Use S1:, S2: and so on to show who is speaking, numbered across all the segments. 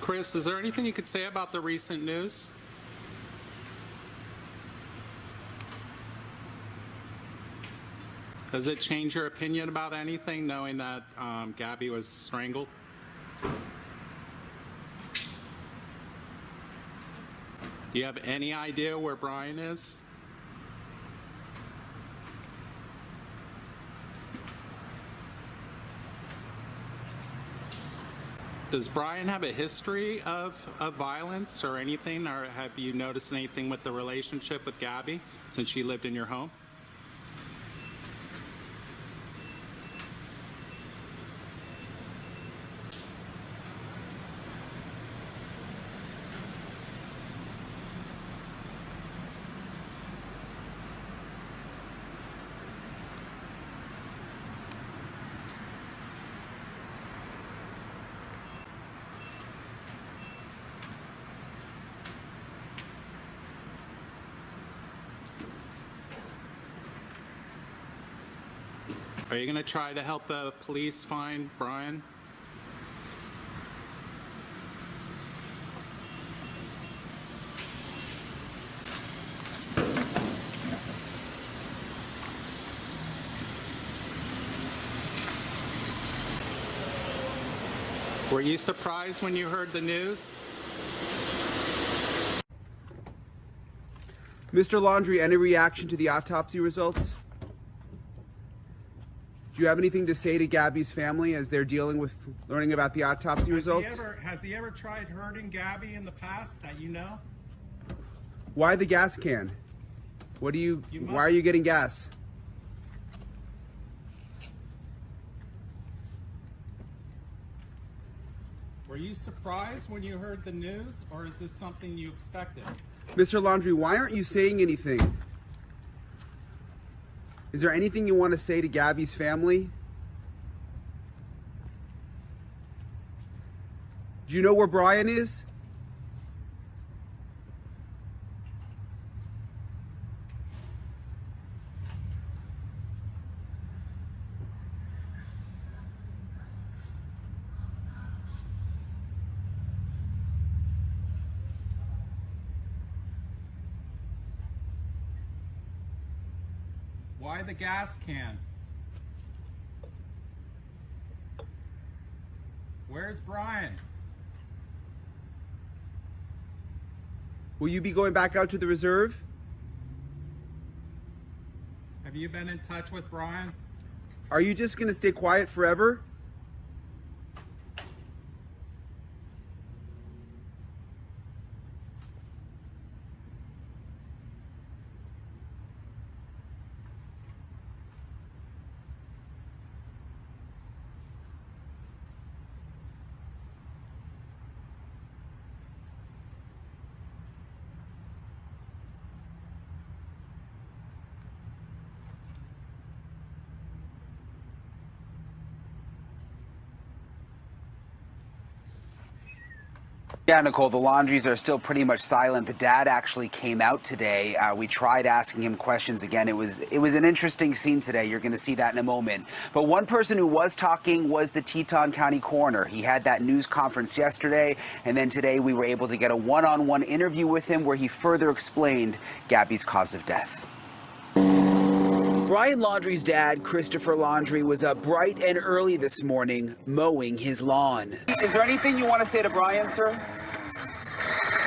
S1: Chris, is there anything you could say about the recent news? Does it change your opinion about anything, knowing that Gabby was strangled? Do you have any idea where Brian is? Does Brian have a history of violence or anything, or have you noticed anything with the relationship with Gabby since she lived in your home? Are you going to try to help the police find Brian? Were you surprised when you heard the news?
S2: Mr. Laundrie, any reaction to the autopsy results? Do you have anything to say to Gabby's family as they're dealing with learning about the autopsy results?
S1: Has he ever tried hurting Gabby in the past that you know?
S2: Why the gas can? Why are you getting gas?
S1: Were you surprised when you heard the news, or is this something you expected?
S2: Mr. Laundrie, why aren't you saying anything? Is there anything you want to say to Gabby's family? Do you know where Brian is?
S1: Why the gas can? Where's Brian?
S2: Will you be going back out to the reserve?
S1: Have you been in touch with Brian?
S2: Are you just going to stay quiet forever?
S3: Yeah, Nicole, the Laundries are still pretty much silent. The dad actually came out today. We tried asking him questions again. It was an interesting scene today. You're going to see that in a moment. But one person who was talking was the Teton County Coroner. He had that news conference yesterday, and then today we were able to get a one-on-one interview with him where he further explained Gabby's cause of death. Brian Laundrie's dad, Christopher Laundrie, was up bright and early this morning mowing his lawn. Is there anything you want to say to Brian, sir?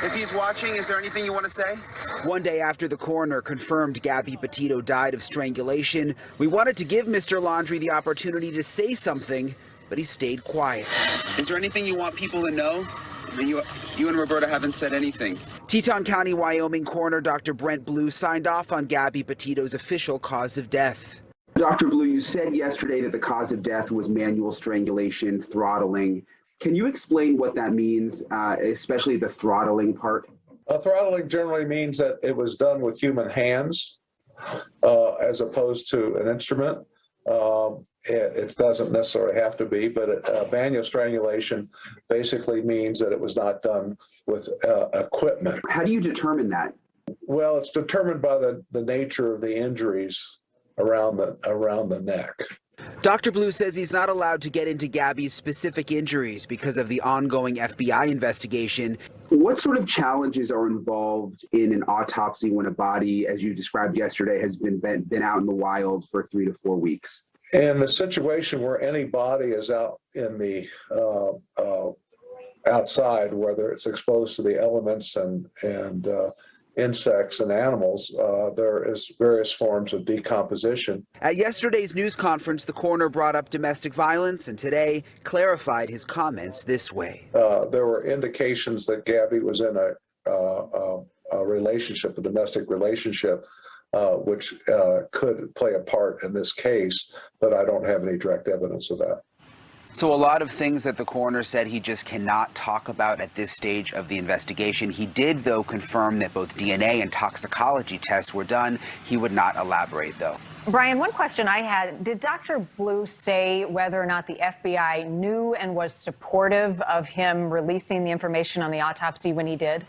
S3: If he's watching, is there anything you want to say? One day after the coroner confirmed Gabby Petito died of strangulation, we wanted to give Mr. Laundrie the opportunity to say something, but he stayed quiet. Is there anything you want people to know? I mean, you and Roberta haven't said anything. Teton County, Wyoming coroner Dr. Brent Blue signed off on Gabby Petito's official cause of death.
S2: Dr. Blue, you said yesterday that the cause of death was manual strangulation, throttling. Can you explain what that means, especially the throttling part?
S4: Throttling generally means that it was done with human hands as opposed to an instrument. It doesn't necessarily have to be, but manual strangulation basically means that it was not done with equipment.
S2: How do you determine that?
S4: Well, it's determined by the nature of the injuries around the neck.
S3: Dr. Blue says he's not allowed to get into Gabby's specific injuries because of the ongoing FBI investigation.
S2: What sort of challenges are involved in an autopsy when a body, as you described yesterday, has been out in the wild for 3 to 4 weeks?
S4: In a situation where any body is out in the outside, whether it's exposed to the elements and insects and animals, there is various forms of decomposition.
S3: At yesterday's news conference, the coroner brought up domestic violence and today clarified his comments this way.
S4: There were indications that Gabby was in a relationship, a domestic relationship, which could play a part in this case, but I don't have any direct evidence of that.
S3: So a lot of things that the coroner said he just cannot talk about at this stage of the investigation. He did, though, confirm that both DNA and toxicology tests were done. He would not elaborate, though.
S5: Brian, one question I had, did Dr. Blue say whether or not the FBI knew and was supportive of him releasing the information on the autopsy when he did?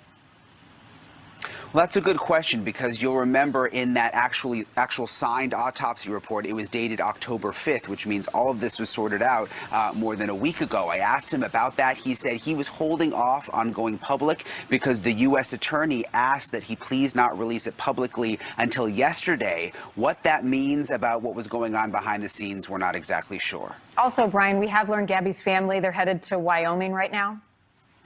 S3: Well, that's a good question, because you'll remember in that actual signed autopsy report, it was dated October 5th, which means all of this was sorted out more than a week ago. I asked him about that. He said he was holding off on going public because the U.S. attorney asked that he please not release it publicly until yesterday. What that means about what was going on behind the scenes, we're not exactly sure.
S5: Also, Brian, we have learned Gabby's family, they're headed to Wyoming right now.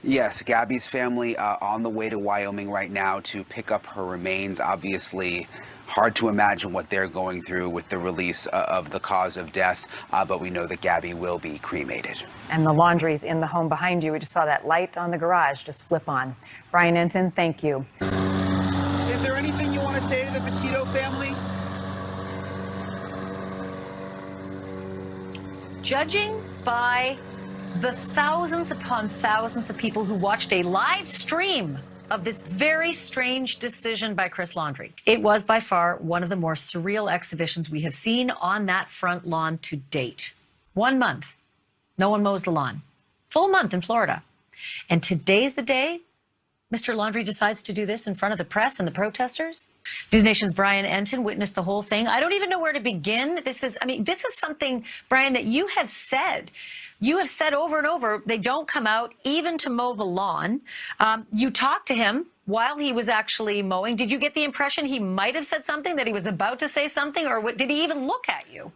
S3: Yes, Gabby's family on the way to Wyoming right now to pick up her remains. Obviously, hard to imagine what they're going through with the release of the cause of death, but we know that Gabby will be cremated.
S5: And the laundry's in the home behind you. We just saw that light on the garage just flip on. Brian Entin, thank you.
S3: Is there anything you want to say to the Petito family?
S6: Judging by the thousands upon thousands of people who watched a live stream of this very strange decision by Chris Laundrie, it was by far one of the more surreal exhibitions we have seen on that front lawn to date. 1 month, no one mows the lawn. Full month in Florida. And today's the day Mr. Laundrie decides to do this in front of the press and the protesters. NewsNation's Brian Entin witnessed the whole thing. I don't even know where to begin. This is something, Brian, that you have said. You have said over and over, they don't come out even to mow the lawn. You talked to him while he was actually mowing. Did you get the impression he might have said something, that he was about to say something, or did he even look at you?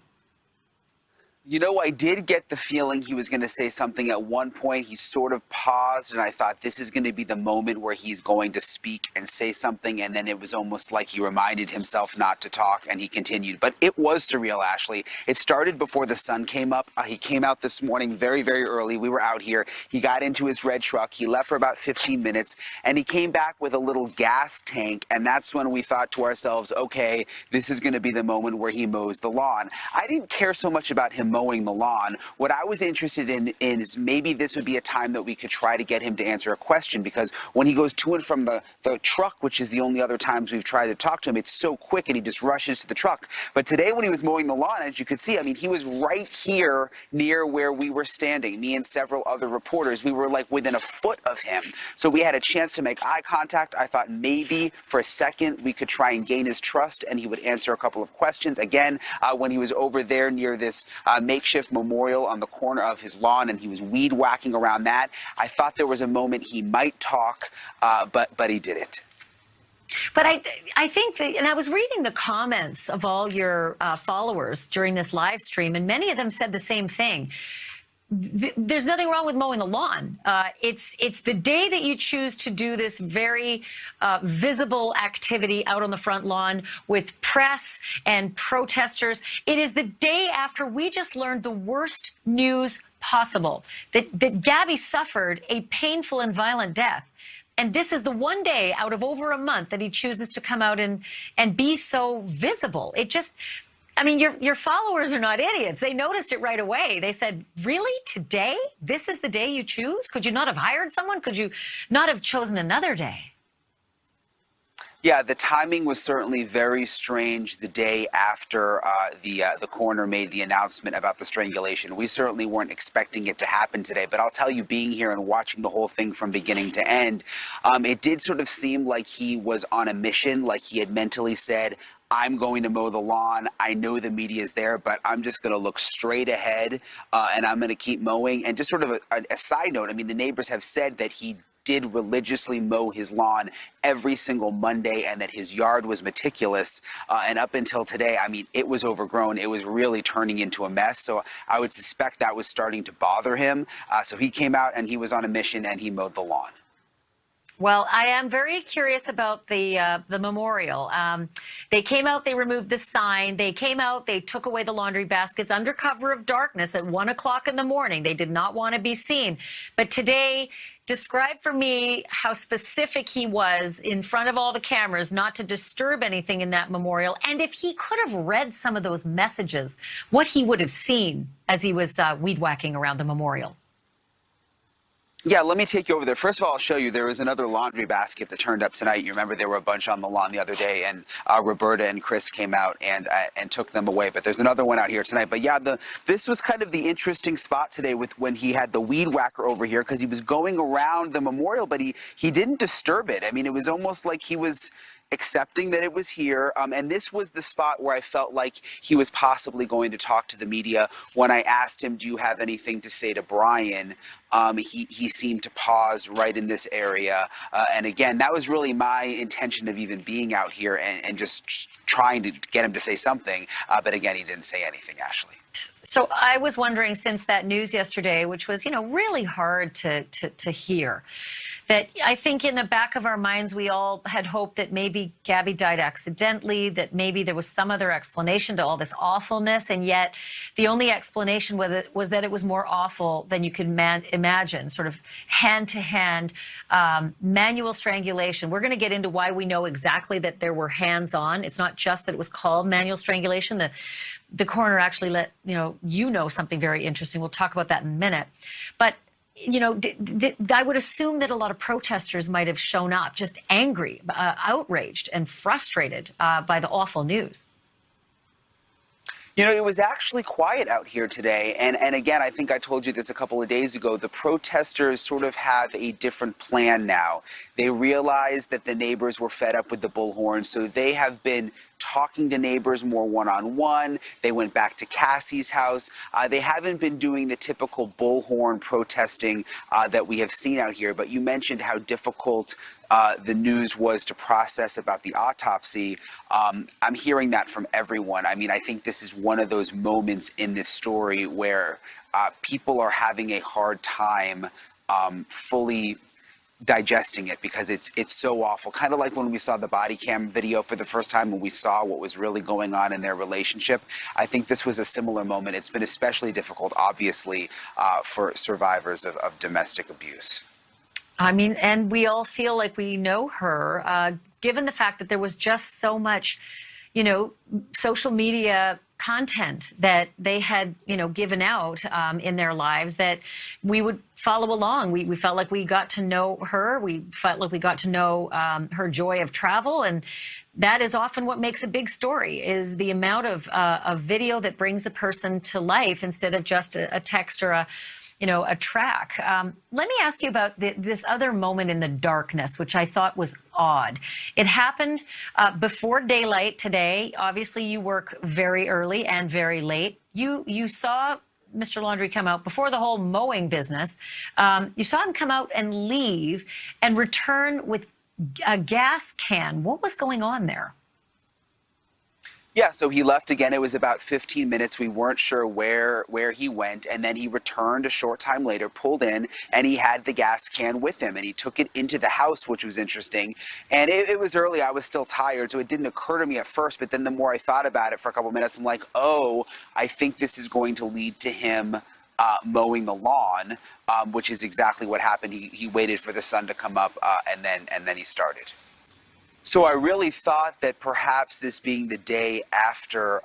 S3: You know, I did get the feeling he was going to say something at one point. He sort of paused, and I thought this is going to be the moment where he's going to speak and say something, and then it was almost like he reminded himself not to talk, and he continued. But it was surreal, Ashleigh. It started before the sun came up. He came out this morning very, very early. We were out here. He got into his red truck. He left for about 15 minutes, and he came back with a little gas tank, and that's when we thought to ourselves, okay, this is going to be the moment where he mows the lawn. I didn't care so much about him mowing the lawn. What I was interested in is maybe this would be a time that we could try to get him to answer a question, because when he goes to and from the truck, which is the only other times we've tried to talk to him, it's so quick and he just rushes to the truck. But today when he was mowing the lawn, as you could see, I mean, he was right here near where we were standing, me and several other reporters. We were like within a foot of him. So we had a chance to make eye contact. I thought maybe for a second we could try and gain his trust and he would answer a couple of questions. Again, when he was over there near this makeshift memorial on the corner of his lawn and he was weed whacking around that, I thought there was a moment he might talk, but he didn't.
S6: But I think that, and I was reading the comments of all your followers during this live stream, and many of them said the same thing. There's nothing wrong with mowing the lawn. It's the day that you choose to do this very visible activity out on the front lawn with press and protesters. It is the day after we just learned the worst news possible, that Gabby suffered a painful and violent death. And this is the one day out of over a month that he chooses to come out and be so visible. It just, I mean, your followers are not idiots. They noticed it right away. They said, really, today? This is the day you choose? Could you not have hired someone? Could you not have chosen another day?
S3: Yeah, the timing was certainly very strange the day after the coroner made the announcement about the strangulation. We certainly weren't expecting it to happen today, but I'll tell you, being here and watching the whole thing from beginning to end, it did sort of seem like he was on a mission, like he had mentally said, I'm going to mow the lawn. I know the media is there, but I'm just going to look straight ahead and I'm going to keep mowing. And just sort of a side note, I mean, the neighbors have said that he did religiously mow his lawn every single Monday and that his yard was meticulous. And up until today, I mean, it was overgrown. It was really turning into a mess. So I would suspect that was starting to bother him. So he came out and he was on a mission and he mowed the lawn.
S6: Well, I am very curious about the memorial. They came out, they removed the sign. They came out, they took away the laundry baskets under cover of darkness at 1 o'clock in the morning. They did not want to be seen. But today, describe for me how specific he was in front of all the cameras not to disturb anything in that memorial. And if he could have read some of those messages, what he would have seen as he was weed whacking around the memorial.
S3: Yeah, let me take you over there. First of all, I'll show you there was another laundry basket that turned up tonight. You remember there were a bunch on the lawn the other day, and Roberta and Chris came out and took them away. But there's another one out here tonight. But yeah, this was kind of the interesting spot today with when he had the weed whacker over here, because he was going around the memorial, but he didn't disturb it. I mean, it was almost like he was accepting that it was here. And this was the spot where I felt like he was possibly going to talk to the media. When I asked him, do you have anything to say to Brian? He seemed to pause right in this area. And again, that was really my intention of even being out here and just trying to get him to say something. But again, he didn't say anything, Ashleigh.
S6: So I was wondering, since that news yesterday, which was, really hard to hear, that I think in the back of our minds, we all had hoped that maybe Gabby died accidentally, that maybe there was some other explanation to all this awfulness. And yet the only explanation was that it was more awful than you could imagine, sort of hand-to-hand manual strangulation. We're going to get into why we know exactly that there were hands-on. It's not just that it was called manual strangulation. The coroner actually let you know something very interesting. We'll talk about that in a minute. But I would assume that a lot of protesters might have shown up just angry, outraged and frustrated by the awful news.
S3: It was actually quiet out here today. And again, I think I told you this a couple of days ago. The protesters sort of have a different plan now. They realized that the neighbors were fed up with the bullhorn, so they have been talking to neighbors more one-on-one. They went back to Cassie's house. They haven't been doing the typical bullhorn protesting that we have seen out here. But you mentioned how difficult the news was to process about the autopsy. I'm hearing that from everyone. I mean, I think this is one of those moments in this story where people are having a hard time fully digesting it, because it's so awful. Kind of like when we saw the body cam video for the first time, when we saw what was really going on in their relationship. I think this was a similar moment. It's been especially difficult, obviously, for survivors of domestic abuse.
S6: I mean, and we all feel like we know her, given the fact that there was just so much, social media content that they had, given out in their lives, that we would follow along. We felt like we got to know her. We felt like we got to know her joy of travel. And that is often what makes a big story, is the amount of video that brings a person to life instead of just a text or a track. Let me ask you about this other moment in the darkness, which I thought was odd. It happened before daylight today. Obviously, you work very early and very late. You saw Mr. Laundrie come out before the whole mowing business. You saw him come out and leave and return with a gas can. What was going on there?
S3: Yeah, so he left again. It was about 15 minutes. We weren't sure where he went. And then he returned a short time later, pulled in, and he had the gas can with him. And he took it into the house, which was interesting. And it was early. I was still tired, so it didn't occur to me at first. But then the more I thought about it for a couple minutes, I'm like, oh, I think this is going to lead to him mowing the lawn, which is exactly what happened. He waited for the sun to come up, and then he started. So I really thought that perhaps this being the day after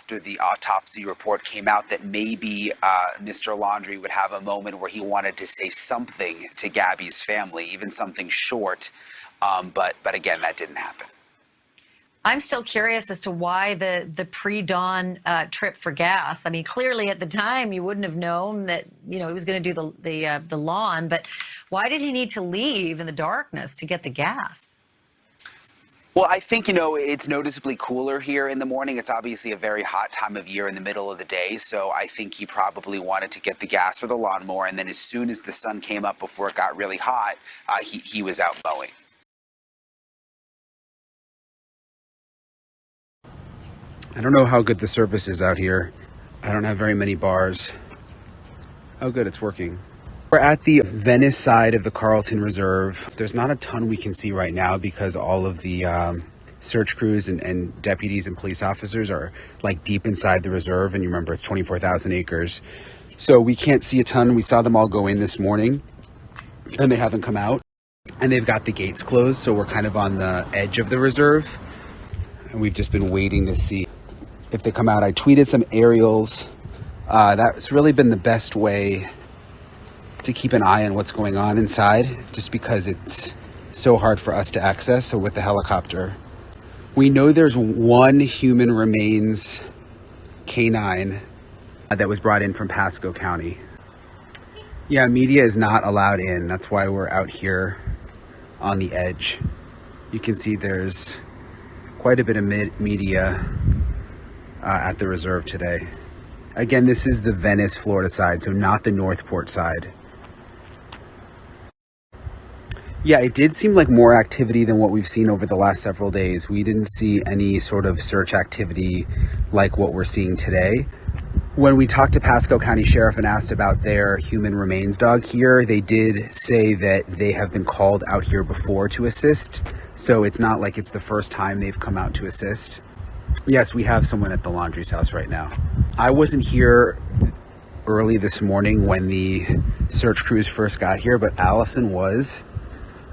S3: the autopsy report came out, that maybe Mr. Laundrie would have a moment where he wanted to say something to Gabby's family, even something short. But again, that didn't happen.
S6: I'm still curious as to why the pre-dawn trip for gas. I mean, clearly at the time you wouldn't have known that he was going to do the lawn, but why did he need to leave in the darkness to get the gas?
S3: Well, I think, it's noticeably cooler here in the morning. It's obviously a very hot time of year in the middle of the day, so I think he probably wanted to get the gas for the lawnmower, and then as soon as the sun came up before it got really hot, he was out mowing. I don't know how good the service is out here. I don't have very many bars. Oh, good, it's working. We're at the Venice side of the Carlton Reserve. There's not a ton we can see right now because all of the search crews and deputies and police officers are like deep inside the reserve. And you remember it's 24,000 acres. So we can't see a ton. We saw them all go in this morning and they haven't come out. And they've got the gates closed. So we're kind of on the edge of the reserve. And we've just been waiting to see if they come out. I tweeted some aerials. That's really been the best way to keep an eye on what's going on inside, just because it's so hard for us to access. So with the helicopter, we know there's one human remains canine that was brought in from Pasco County. Yeah, media is not allowed in. That's why we're out here on the edge. You can see there's quite a bit of media at the reserve today. Again, this is the Venice, Florida side, so not the Northport side. Yeah, it did seem like more activity than what we've seen over the last several days. We didn't see any sort of search activity like what we're seeing today. When we talked to Pasco County Sheriff and asked about their human remains dog here, they did say that they have been called out here before to assist. So it's not like it's the first time they've come out to assist. Yes, we have someone at the Laundrie's house right now. I wasn't here early this morning when the search crews first got here, but Allyson was.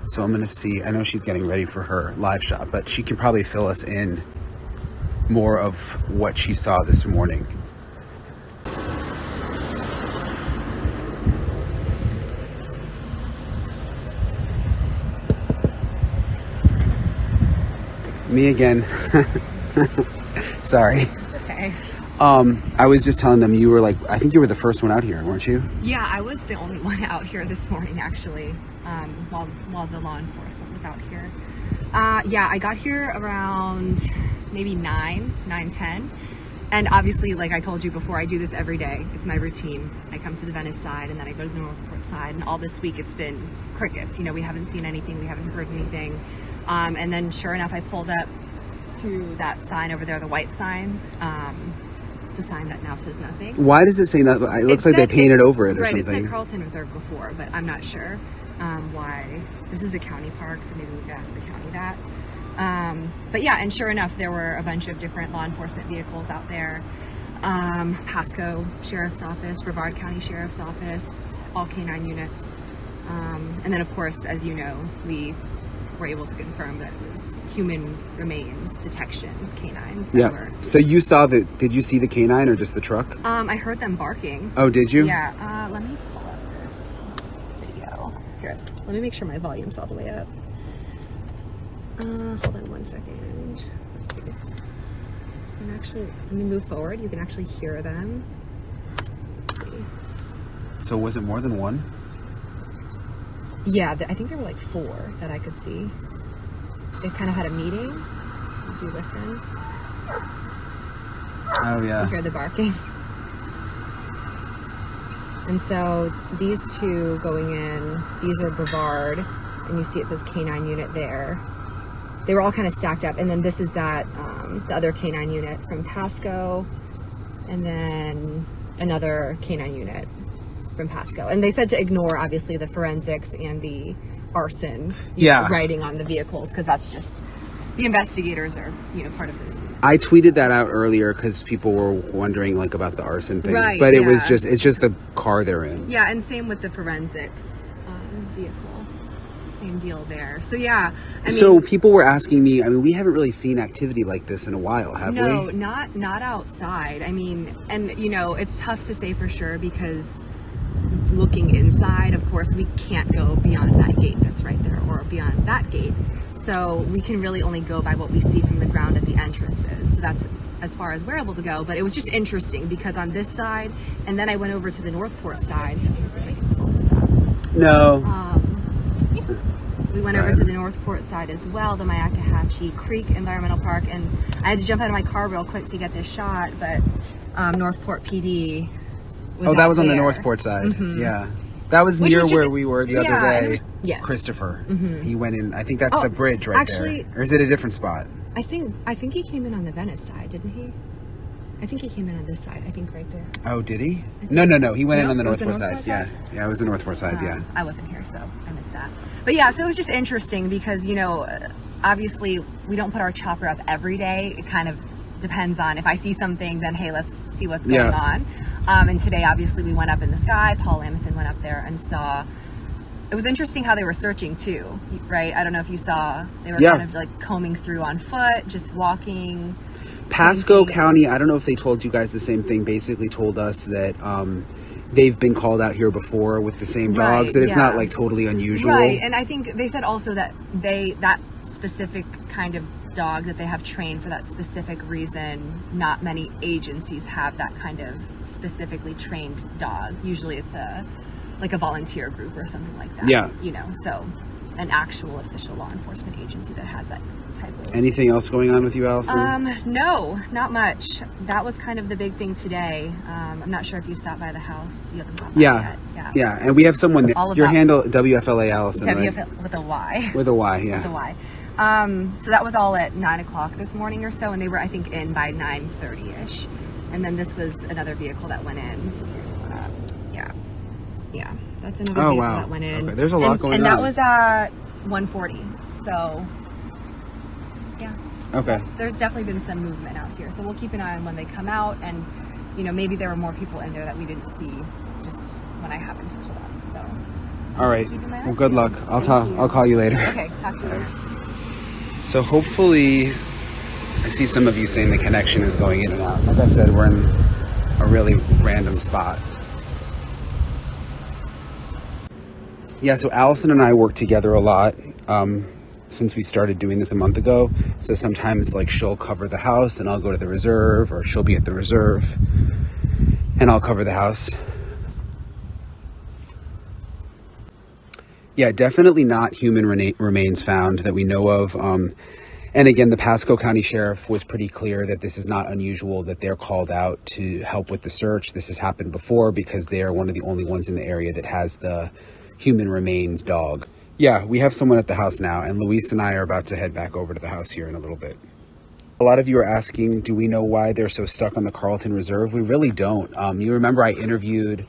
S3: So I'm going to see. I know she's getting ready for her live shot, but she can probably fill us in more of what she saw this morning. Me again. Sorry.
S7: Okay.
S3: I was just telling them you were I think you were the first one out here, weren't you?
S7: Yeah, I was the only one out here this morning, actually, while the law enforcement was out here. Yeah, I got here around maybe 9:10. And obviously, like I told you before, I do this every day. It's my routine. I come to the Venice side and then I go to the Northport side. And all this week it's been crickets. We haven't seen anything. We haven't heard anything. And then sure enough, I pulled up to that sign over there, the white sign. The sign that now says nothing.
S3: Why does it say nothing? It looks like they painted over it or
S7: right,
S3: something.
S7: It said Carlton Reserve before, but I'm not sure why. This is a county park, so maybe we could ask the county that. But yeah, and sure enough, there were a bunch of different law enforcement vehicles out there. Pasco Sheriff's Office, Brevard County Sheriff's Office, all canine units. And then of course, as you know, we were able to confirm that it was human remains detection canines.
S3: Yeah. So you saw did you see the canine or just the truck?
S7: I heard them barking.
S3: Oh, did you?
S7: Yeah. Let me pull up this video. Here, let me make sure my volume's all the way up. Hold on 1 second. Let's see. And actually, let me move forward. You can actually hear them. Let's see.
S3: So was it more than one?
S7: Yeah, I think there were like 4 that I could see. They kind of had a meeting. If you listen.
S3: Oh, yeah.
S7: You hear the barking. And so these two going in, these are Brevard, and you see it says canine unit there. They were all kind of stacked up. And then this is that, the other canine unit from Pasco, and then another canine unit from Pasco. And they said to ignore, obviously, the forensics and the arson writing on the vehicles, because that's just, the investigators are, part of this.
S3: I tweeted that out earlier because people were wondering about the arson thing.
S7: Right,
S3: but it's just the car they're in.
S7: Yeah, and same with the forensics vehicle. Same deal there. So yeah,
S3: so people were asking me, we haven't really seen activity like this in a while, have we?
S7: No, not outside. And it's tough to say for sure because looking inside, of course, we can't go beyond that gate that's right there or beyond that gate. So we can really only go by what we see from the ground at the entrances. So that's as far as we're able to go. But it was just interesting because on this side, and then I went over to the Northport side. Let me see if I can pull this up.
S3: No.
S7: We went over to the Northport side as well, the Myakkahatchee Creek Environmental Park, and I had to jump out of my car real quick to get this shot, but Northport PD was
S3: Oh, that was on the
S7: there.
S3: Northport side. Yeah. That was near where we were the other day.
S7: Yes.
S3: Christopher. He went in. I think that's the bridge right
S7: actually,
S3: there. Or is it a different spot?
S7: I think he came in on the Venice side, didn't he? I think he came in on this side. I think right there.
S3: Oh, did he? No. He went in on the Northport side.
S7: side.
S3: Yeah, it was the Northport side. Yeah.
S7: I wasn't here, so I missed that. But yeah, so it was just interesting because, you know, obviously we don't put our chopper up every day. It kind of depends on if I see something, then hey, let's see what's going on. And today, obviously, we went up in the sky. Paul Lamison went up there and saw. It was interesting how they were searching too, right? I don't know if you saw. They were kind of like combing through on foot, just walking.
S3: Pasco County, I don't know if they told you guys the same thing, basically told us that they've been called out here before with the same dogs, that it's not like totally unusual.
S7: Right, and I think they said also that that specific kind of dog that they have trained for that specific reason, not many agencies have that kind of specifically trained dog. Usually it's like a volunteer group or something like that.
S3: Yeah.
S7: You know, so an actual official law enforcement agency that has that type of...
S3: Anything else going on with you, Allyson?
S7: No, not much. That was kind of the big thing today. I'm not sure if you stopped by the house. You haven't stopped by yet.
S3: Yeah, and we have someone there. Your handle, WFLA Allyson, right?
S7: With a Y.
S3: With a Y, yeah.
S7: With a Y. So that was all at 9 o'clock this morning or so, and they were, I think, in by 9:30ish. And then this was another vehicle that went in. Yeah, that's another vehicle that went in.
S3: Okay, there's a lot going on.
S7: And that was at 1:40. So, yeah.
S3: Okay.
S7: So there's definitely been some movement out here. So we'll keep an eye on when they come out, and you know, maybe there were more people in there that we didn't see just when I happened to pull up. So.
S3: All right. Well, good luck. I'll call you later.
S7: Okay. Talk to you later.
S3: So hopefully, I see some of you saying the connection is going in and out. Like I said, we're in a really random spot. Yeah, so Allyson and I work together a lot since we started doing this a month ago. So sometimes like she'll cover the house and I'll go to the reserve, or she'll be at the reserve and I'll cover the house. Yeah, definitely not human remains found that we know of. And again, the Pasco County Sheriff was pretty clear that this is not unusual, that they're called out to help with the search. This has happened before because they are one of the only ones in the area that has the human remains dog. Yeah, we have someone at the house now, and Luis and I are about to head back over to the house here in a little bit. A lot of you are asking, do we know why they're so stuck on the Carlton Reserve? We really don't. You remember I interviewed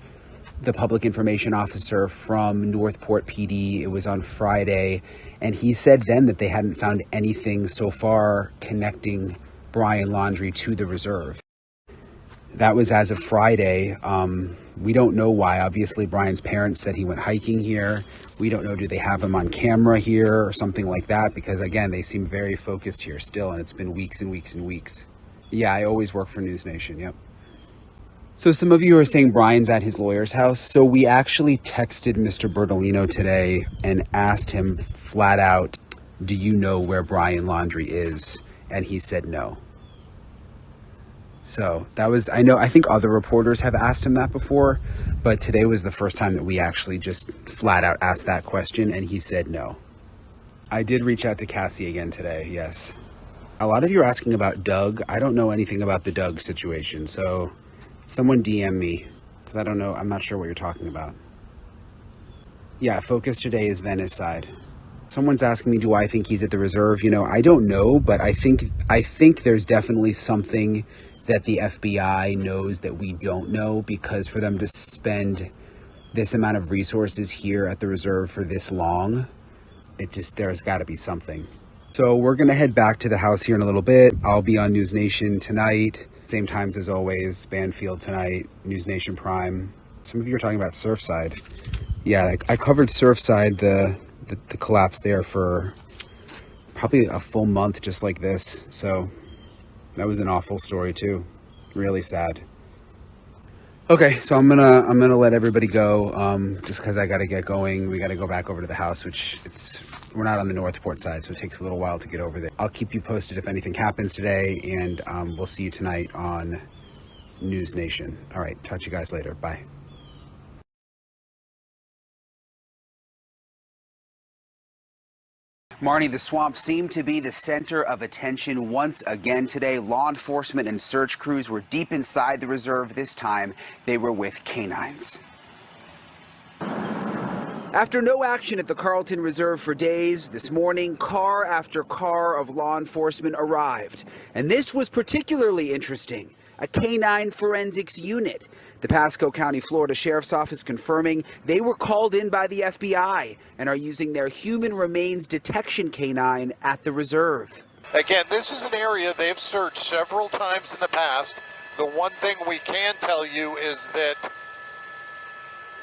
S3: the public information officer from Northport PD. It was on Friday, and he said then that they hadn't found anything so far connecting Brian Laundrie to the reserve. That was as of Friday. We don't know why. Obviously, Brian's parents said he went hiking here. We don't know, do they have him on camera here or something like that? Because again, they seem very focused here still, and it's been weeks and weeks and weeks. Yeah, I always work for NewsNation, yep. So some of you are saying Brian's at his lawyer's house. So we actually texted Mr. Bertolino today and asked him flat out, do you know where Brian Laundrie is? And he said no. So that was, I think other reporters have asked him that before, but today was the first time that we actually just flat out asked that question, and he said no. I did reach out to Cassie again today, yes. A lot of you are asking about Doug. I don't know anything about the Doug situation, so someone DM me, because I don't know, I'm not sure what you're talking about. Yeah, focus today is Venice side. Someone's asking me, do I think he's at the reserve? You know, I don't know, but I think there's definitely something that the FBI knows that we don't know, because for them to spend this amount of resources here at the reserve for this long, there's got to be something. So we're going to head back to the house here in a little bit. I'll be on NewsNation tonight, same times as always, Bandfield tonight, NewsNation Prime. Some of you are talking about Surfside. Yeah, I covered Surfside, the collapse there, for probably a full month just like this. So that was an awful story too. Really sad. Okay, so I'm gonna let everybody go, just because I gotta get going. We gotta go back over to the house, which we're not on the Northport side, so it takes a little while to get over there. I'll keep you posted if anything happens today, and we'll see you tonight on NewsNation. All right, talk to you guys later. Bye. Marnie, the swamp seemed to be the center of attention once again today. Law enforcement and search crews were deep inside the reserve. This time, they were with canines. After no action at the Carlton Reserve for days, this morning, car after car of law enforcement arrived. And this was particularly interesting. A canine forensics unit. The Pasco County, Florida Sheriff's Office confirming they were called in by the FBI and are using their human remains detection canine at the reserve.
S8: Again, this is an area they've searched several times in the past. The one thing we can tell you is that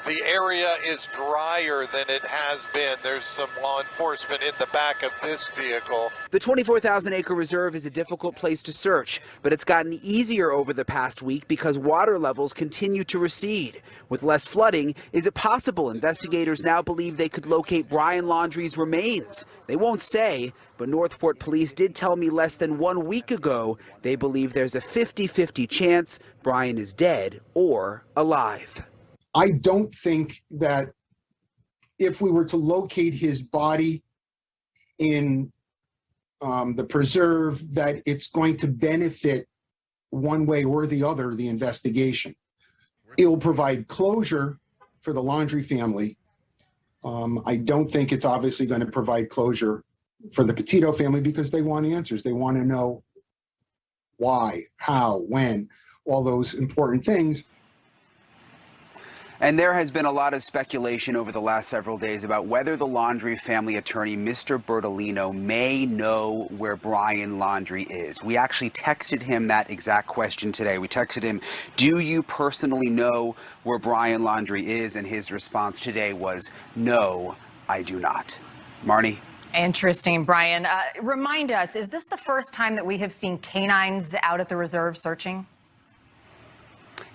S8: the area is drier than it has been. There's some law enforcement in the back of this vehicle.
S3: The 24,000-acre reserve is a difficult place to search, but it's gotten easier over the past week because water levels continue to recede. With less flooding, is it possible investigators now believe they could locate Brian Laundrie's remains? They won't say, but Northport police did tell me less than 1 week ago they believe there's a 50-50 chance Brian is dead or alive.
S9: I don't think that if we were to locate his body in the preserve, that it's going to benefit one way or the other the investigation. It will provide closure for the Laundrie family. I don't think it's obviously going to provide closure for the Petito family because they want answers. They want to know why, how, when, all those important things.
S3: And there has been a lot of speculation over the last several days about whether the Laundrie family attorney, Mr. Bertolino, may know where Brian Laundrie is. We actually texted him that exact question today. We texted him, do you personally know where Brian Laundrie is? And his response today was, no, I do not. Marnie?
S5: Interesting, Brian. Remind us, is this the first time that we have seen canines out at the reserve searching?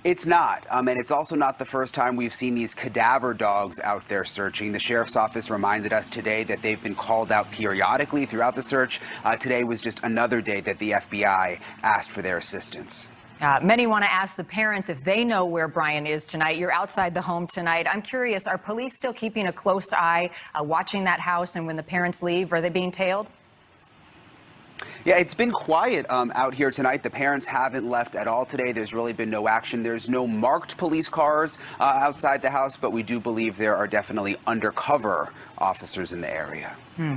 S3: It's not, and it's also not the first time we've seen these cadaver dogs out there searching. The Sheriff's Office reminded us today that they've been called out periodically throughout the search. Today was just another day that the FBI asked for their assistance.
S5: Many want to ask the parents if they know where Brian is tonight. You're outside the home tonight. I'm curious, are police still keeping a close eye, watching that house, and when the parents leave, are they being tailed?
S3: Yeah, it's been quiet out here tonight. The parents haven't left at all today. There's really been no action. There's no marked police cars outside the house, but we do believe there are definitely undercover officers in the area.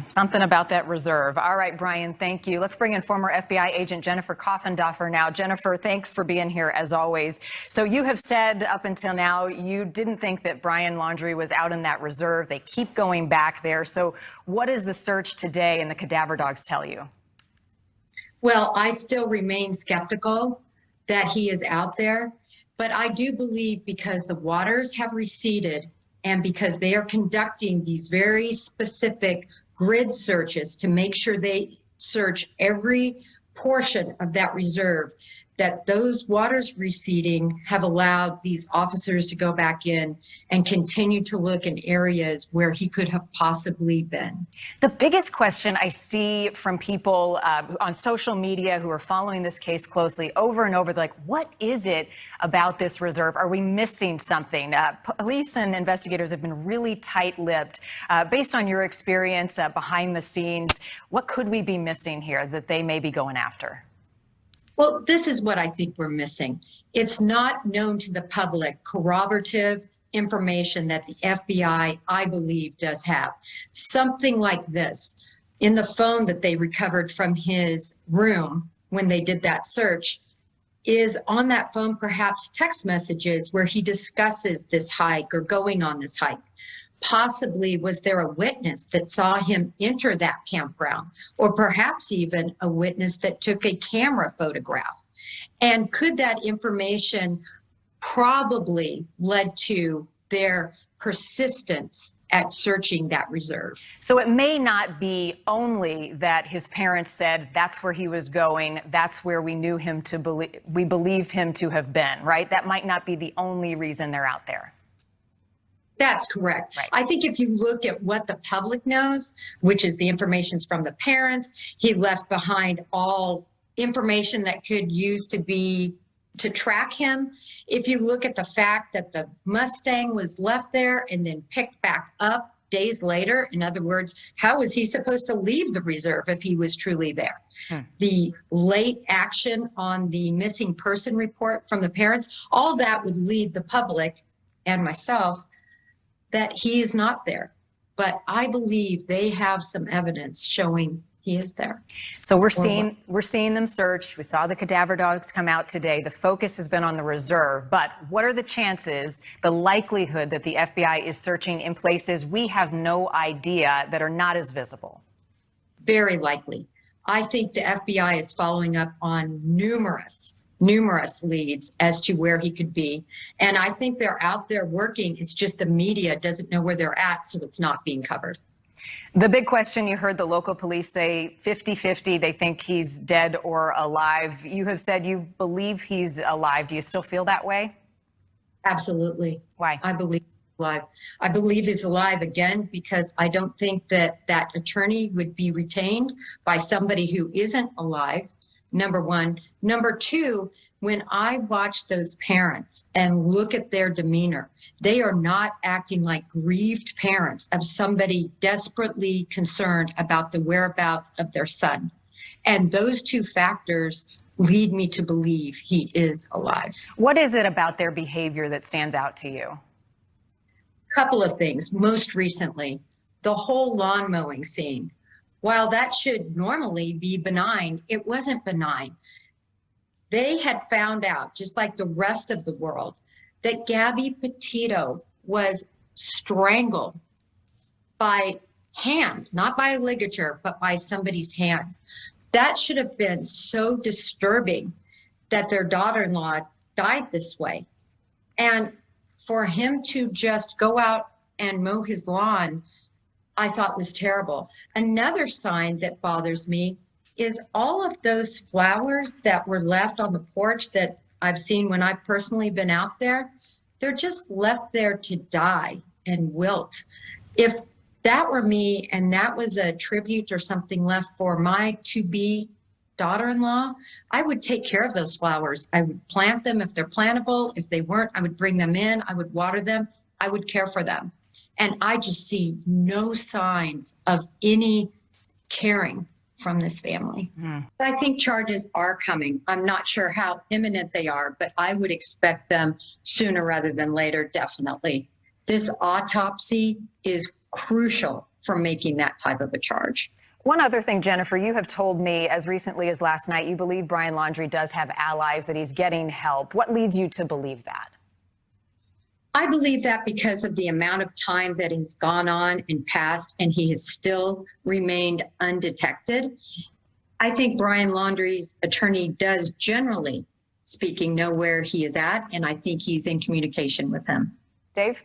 S5: Something about that reserve. All right, Brian, thank you. Let's bring in former FBI agent Jennifer Coffindaffer now. Jennifer, thanks for being here as always. So you have said up until now you didn't think that Brian Laundrie was out in that reserve. They keep going back there. So what does the search today and the cadaver dogs tell you?
S10: Well, I still remain skeptical that he is out there, but I do believe because the waters have receded and because they are conducting these very specific grid searches to make sure they search every portion of that reserve, that those waters receding have allowed these officers to go back in and continue to look in areas where he could have possibly been.
S5: The biggest question I see from people on social media who are following this case closely over and over, like, what is it about this reserve? Are we missing something? Police and investigators have been really tight-lipped. Based on your experience behind the scenes, what could we be missing here that they may be going after?
S10: Well, this is what I think we're missing. It's not known to the public corroborative information that the FBI, I believe, does have. Something like this. In the phone that they recovered from his room when they did that search, is on that phone perhaps text messages where he discusses this hike or going on this hike. Possibly was there a witness that saw him enter that campground, or perhaps even a witness that took a camera photograph? And could that information probably led to their persistence at searching that reserve?
S5: So it may not be only that his parents said that's where he was going, that's where we knew him to believe, we believe him to have been, right? That might not be the only reason they're out there.
S10: That's correct.
S5: Right.
S10: I think if you look at what the public knows, which is the information from the parents, he left behind all information that could use to track him. If you look at the fact that the Mustang was left there and then picked back up days later. In other words, how was he supposed to leave the reserve if he was truly there? The late action on the missing person report from the parents, all that would lead the public and myself that he is not there. But I believe they have some evidence showing he is there.
S5: So we're seeing them search. We saw the cadaver dogs come out today. The focus has been on the reserve. But what are the chances, the likelihood that the FBI is searching in places we have no idea that are not as visible?
S10: Very likely. I think the FBI is following up on numerous leads as to where he could be. And I think they're out there working. It's just the media doesn't know where they're at, so it's not being covered.
S5: The big question, you heard the local police say 50-50, they think he's dead or alive. You have said you believe he's alive. Do you still feel that way?
S10: Absolutely.
S5: Why?
S10: I believe he's alive. I believe he's alive again because I don't think that that attorney would be retained by somebody who isn't alive, number one. Number two, when I watch those parents and look at their demeanor, they are not acting like grieved parents of somebody desperately concerned about the whereabouts of their son. And those two factors lead me to believe he is alive.
S5: What is it about their behavior that stands out to you?
S10: Couple of things. Most recently, the whole lawn mowing scene. While that should normally be benign, it wasn't benign. They had found out, just like the rest of the world, that Gabby Petito was strangled by hands, not by a ligature, but by somebody's hands. That should have been so disturbing that their daughter-in-law died this way. And for him to just go out and mow his lawn, I thought was terrible. Another sign that bothers me is all of those flowers that were left on the porch that I've seen when I've personally been out there, they're just left there to die and wilt. If that were me and that was a tribute or something left for my to-be daughter-in-law, I would take care of those flowers. I would plant them if they're plantable. If they weren't, I would bring them in. I would water them. I would care for them. And I just see no signs of any caring from this family. I think charges are coming. I'm not sure how imminent they are, but I would expect them sooner rather than later, definitely. This autopsy is crucial for making that type of a charge.
S5: One other thing, Jennifer, you have told me as recently as last night, you believe Brian Laundrie does have allies, that he's getting help. What leads you to believe that?
S10: I believe that because of the amount of time that has gone on and passed, and he has still remained undetected. I think Brian Laundrie's attorney does, generally speaking, know where he is at, and I think he's in communication with him.
S5: Dave?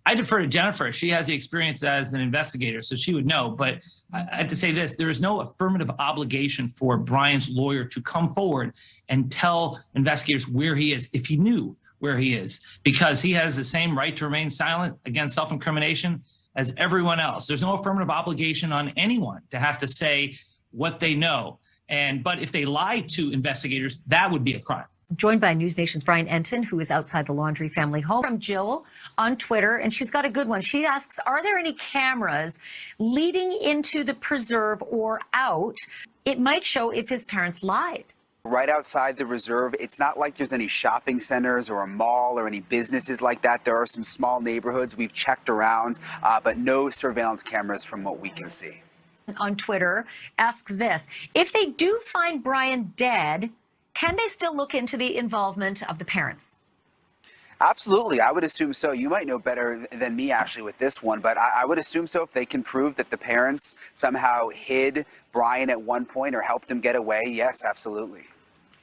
S11: I defer to Jennifer. She has the experience as an investigator, so she would know. But I have to say this, there is no affirmative obligation for Brian's lawyer to come forward and tell investigators where he is if he knew where he is, because he has the same right to remain silent against self-incrimination as everyone else. There's no affirmative obligation on anyone to have to say what they know. But if they lie to investigators, that would be a crime.
S6: Joined by News Nation's Brian Entin, who is outside the Laundrie family home. From Jill on Twitter, and she's got a good one. She asks, are there any cameras leading into the preserve or out? It might show if his parents lied.
S3: Right outside the reserve, it's not like there's any shopping centers or a mall or any businesses like that. There are some small neighborhoods. We've checked around, but no surveillance cameras from what we can see.
S6: On Twitter, asks this, if they do find Brian dead, can they still look into the involvement of the parents?
S3: Absolutely. I would assume so. You might know better than me, Ashley, with this one, but I would assume so if they can prove that the parents somehow hid Brian at one point or helped him get away. Yes, absolutely.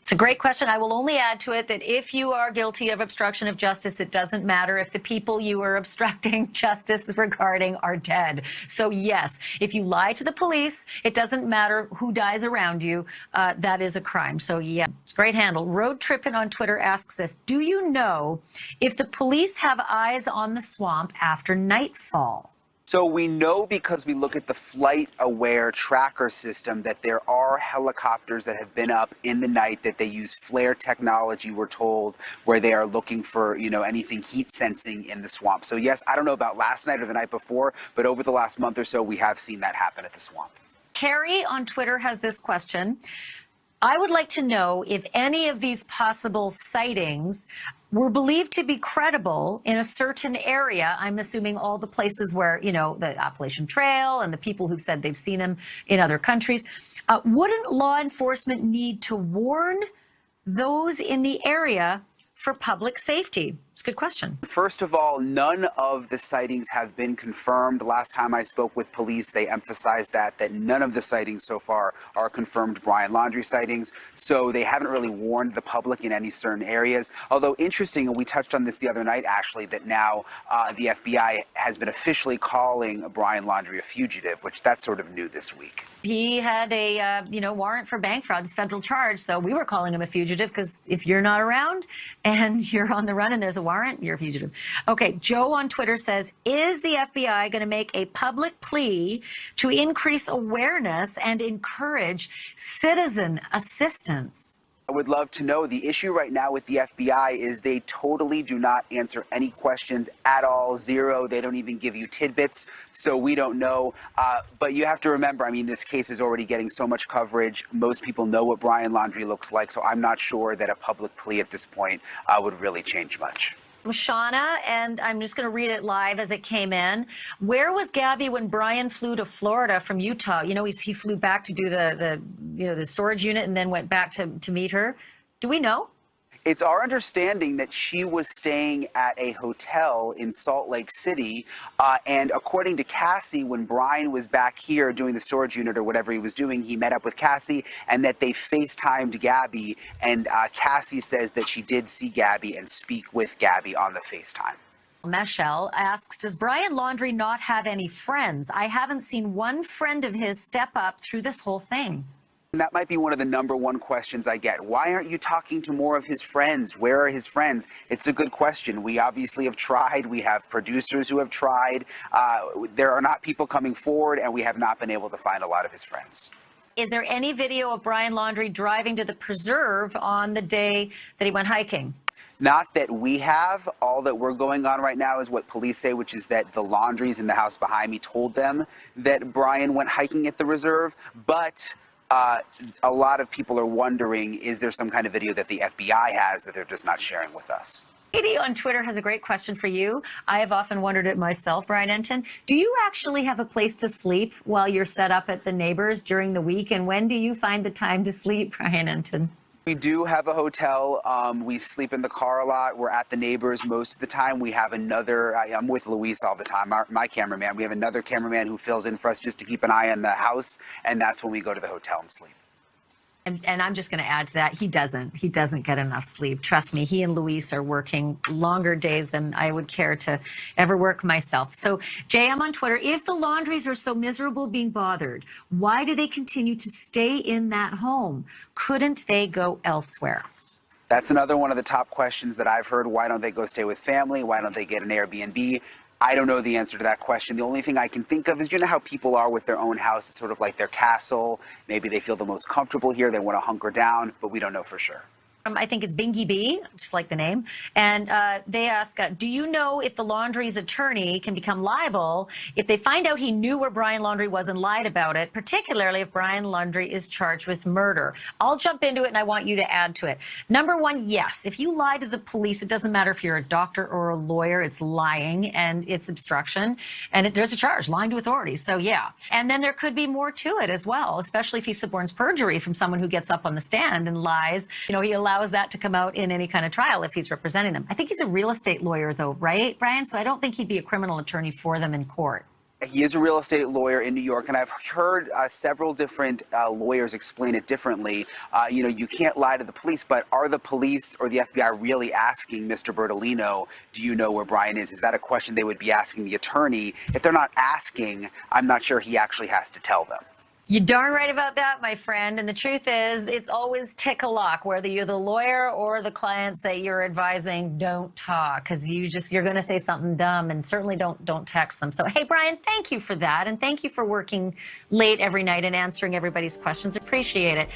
S6: It's a great question. I will only add to it that if you are guilty of obstruction of justice, it doesn't matter if the people you are obstructing justice regarding are dead. So yes, if you lie to the police, it doesn't matter who dies around you. That is a crime. So yeah, it's a great handle. Road Trippin' on Twitter asks this, do you know if the police have eyes on the swamp after nightfall?
S3: So we know because we look at the flight-aware tracker system that there are helicopters that have been up in the night that they use flare technology, we're told, where they are looking for, anything heat sensing in the swamp. So yes, I don't know about last night or the night before, but over the last month or so, we have seen that happen at the swamp.
S6: Carrie on Twitter has this question. I would like to know if any of these possible sightings were believed to be credible in a certain area. I'm assuming all the places where, the Appalachian Trail and the people who've said they've seen him in other countries. Wouldn't law enforcement need to warn those in the area for public safety? It's a good question.
S3: First of all, none of the sightings have been confirmed. Last time I spoke with police, they emphasized that none of the sightings so far are confirmed Brian Laundrie sightings. So they haven't really warned the public in any certain areas. Although interesting, and we touched on this the other night, Ashleigh, that now the FBI has been officially calling Brian Laundrie a fugitive, which that's sort of new this week.
S6: He had a, warrant for bank fraud, this federal charge. So we were calling him a fugitive because if you're not around and you're on the run and there's a warrant, you're a fugitive. Okay, Joe on Twitter says, is the FBI going to make a public plea to increase awareness and encourage citizen assistance?
S3: I would love to know. The issue right now with the FBI is they totally do not answer any questions at all. Zero. They don't even give you tidbits. So we don't know. But you have to remember, this case is already getting so much coverage. Most people know what Brian Laundrie looks like. So I'm not sure that a public plea at this point would really change much.
S6: Shauna, and I'm just going to read it live as it came in. Where was Gabby when Brian flew to Florida from Utah? He flew back to do the storage unit and then went back to meet her. Do we know?
S3: It's our understanding that she was staying at a hotel in Salt Lake City. And according to Cassie, when Brian was back here doing the storage unit or whatever he was doing, he met up with Cassie and that they FaceTimed Gabby. And Cassie says that she did see Gabby and speak with Gabby on the FaceTime.
S6: Michelle asks, does Brian Laundrie not have any friends? I haven't seen one friend of his step up through this whole thing.
S3: And that might be one of the #1 questions I get. Why aren't you talking to more of his friends? Where are his friends? It's a good question. We obviously have tried. We have producers who have tried. There are not people coming forward, and we have not been able to find a lot of his friends.
S6: Is there any video of Brian Laundrie driving to the preserve on the day that he went hiking?
S3: Not that we have. All that we're going on right now is what police say, which is that the Laundries in the house behind me told them that Brian went hiking at the reserve. But a lot of people are wondering, is there some kind of video that the FBI has that they're just not sharing with us?
S6: Katie on Twitter has a great question for you. I have often wondered it myself, Brian Entin. Do you actually have a place to sleep while you're set up at the neighbors during the week? And when do you find the time to sleep, Brian Entin?
S3: We do have a hotel. We sleep in the car a lot. We're at the neighbors most of the time. We have another, I'm with Luis all the time, my cameraman. We have another cameraman who fills in for us just to keep an eye on the house. And that's when we go to the hotel and sleep.
S6: And I'm just going to add to that, he doesn't get enough sleep. Trust me, he and Luis are working longer days than I would care to ever work myself. So, Jay, I'm on Twitter. If the Laundries are so miserable being bothered, why do they continue to stay in that home? Couldn't they go elsewhere?
S3: That's another one of the top questions that I've heard. Why don't they go stay with family? Why don't they get an Airbnb? I don't know the answer to that question. The only thing I can think of is, how people are with their own house. It's sort of like their castle. Maybe they feel the most comfortable here. They want to hunker down, but we don't know for sure.
S6: I think it's Bingy B, just like the name. And they ask, do you know if the Laundrie's attorney can become liable if they find out he knew where Brian Laundrie was and lied about it, particularly if Brian Laundrie is charged with murder? I'll jump into it and I want you to add to it. #1, yes. If you lie to the police, it doesn't matter if you're a doctor or a lawyer, it's lying and it's obstruction. And there's a charge, lying to authorities. So, yeah. And then there could be more to it as well, especially if he suborns perjury from someone who gets up on the stand and lies. He allows that to come out in any kind of trial if he's representing them. I think he's a real estate lawyer, though, right, Brian? So I don't think he'd be a criminal attorney for them in court.
S3: He is a real estate lawyer in New York, and I've heard several different lawyers explain it differently. You can't lie to the police, but are the police or the FBI really asking Mr. Bertolino, do you know where Brian is? Is that a question they would be asking the attorney? If they're not asking, I'm not sure he actually has to tell them.
S6: You're darn right about that, my friend. And the truth is, it's always tick-a-lock. Whether you're the lawyer or the clients that you're advising, don't talk, because you're going to say something dumb, and certainly don't text them. So, hey, Brian, thank you for that, and thank you for working late every night and answering everybody's questions. Appreciate it.